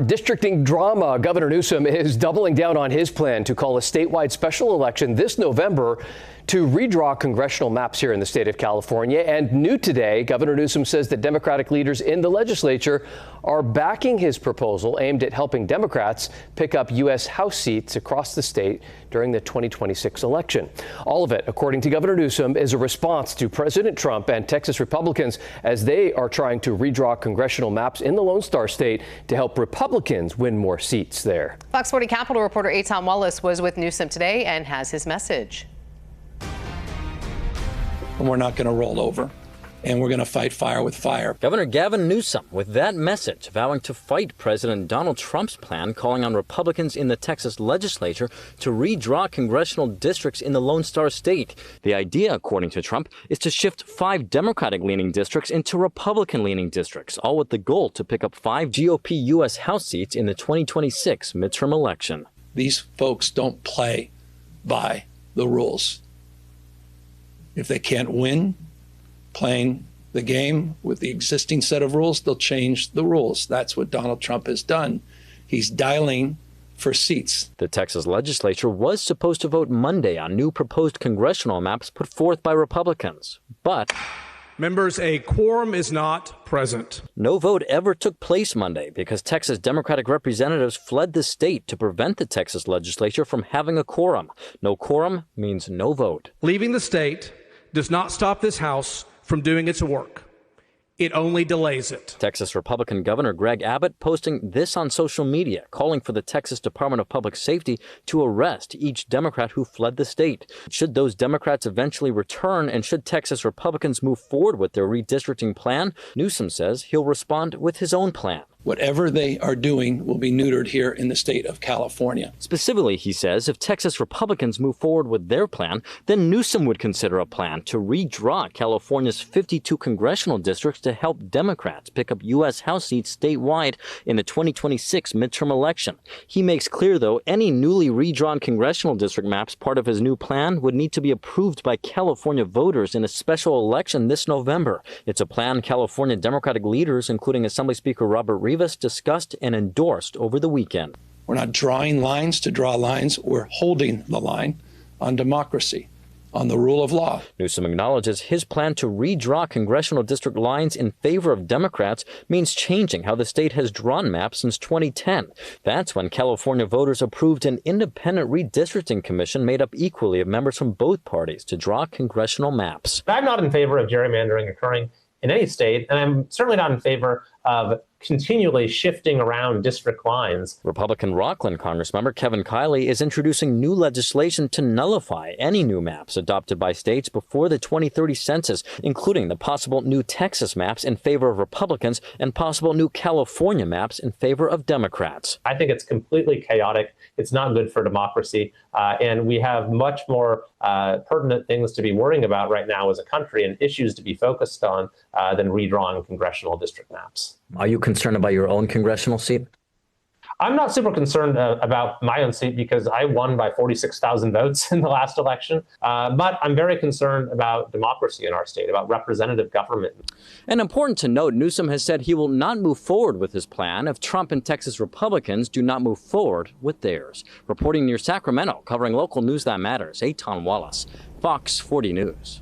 Districting drama. Governor Newsom is doubling down on his plan to call a statewide special election this November to redraw congressional maps here in the state of California. And new today, Governor Newsom says that Democratic leaders in the legislature are backing his proposal aimed at helping Democrats pick up U.S. House seats across the state during the 2026 election. All of it, according to Governor Newsom, is a response to President Trump and Texas Republicans as they are trying to redraw congressional maps in the Lone Star State to help Republicans win more seats there. Fox 40 Capitol reporter Eitan Wallace was with Newsom today and has his message. And we're not going to roll over, and we're going to fight fire with fire. Governor Gavin Newsom with that message, vowing to fight President Donald Trump's plan, calling on Republicans in the Texas legislature to redraw congressional districts in the Lone Star State. The idea, according to Trump, is to shift 5 Democratic-leaning districts into Republican-leaning districts, all with the goal to pick up 5 GOP U.S. House seats in the 2026 midterm election. These folks don't play by the rules. If they can't win playing the game with the existing set of rules, they'll change the rules. That's what Donald Trump has done. He's dialing for seats. The Texas legislature was supposed to vote Monday on new proposed congressional maps put forth by Republicans. But members, a quorum is not present. No vote ever took place Monday because Texas Democratic representatives fled the state to prevent the Texas legislature from having a quorum. No quorum means no vote. Leaving the state does not stop this House from doing its work. It only delays it. Texas Republican Governor Greg Abbott posting this on social media, calling for the Texas Department of Public Safety to arrest each Democrat who fled the state. Should those Democrats eventually return and should Texas Republicans move forward with their redistricting plan, Newsom says he'll respond with his own plan. Whatever they are doing will be neutered here in the state of California. Specifically, he says, if Texas Republicans move forward with their plan, then Newsom would consider a plan to redraw California's 52 congressional districts to help Democrats pick up U.S. House seats statewide in the 2026 midterm election. He makes clear, though, any newly redrawn congressional district maps part of his new plan would need to be approved by California voters in a special election this November. It's a plan California Democratic leaders, including Assembly Speaker Robert Rivas, discussed and endorsed over the weekend. We're not drawing lines to draw lines. We're holding the line on democracy, on the rule of law. Newsom acknowledges his plan to redraw congressional district lines in favor of Democrats means changing how the state has drawn maps since 2010. That's when California voters approved an independent redistricting commission made up equally of members from both parties to draw congressional maps. I'm not in favor of gerrymandering occurring in any state, and I'm certainly not in favor of continually shifting around district lines. Republican Rockland Congressmember Kevin Kiley is introducing new legislation to nullify any new maps adopted by states before the 2030 census, including the possible new Texas maps in favor of Republicans and possible new California maps in favor of Democrats. I think it's completely chaotic. It's not good for democracy. And we have much more pertinent things to be worrying about right now as a country and issues to be focused on than redrawing congressional district maps. Are you concerned about your own congressional seat? I'm not super concerned about my own seat because I won by 46,000 votes in the last election. But I'm very concerned about democracy in our state, about representative government. And important to note, Newsom has said he will not move forward with his plan if Trump and Texas Republicans do not move forward with theirs. Reporting near Sacramento, covering local news that matters, Eitan Wallace, Fox 40 News.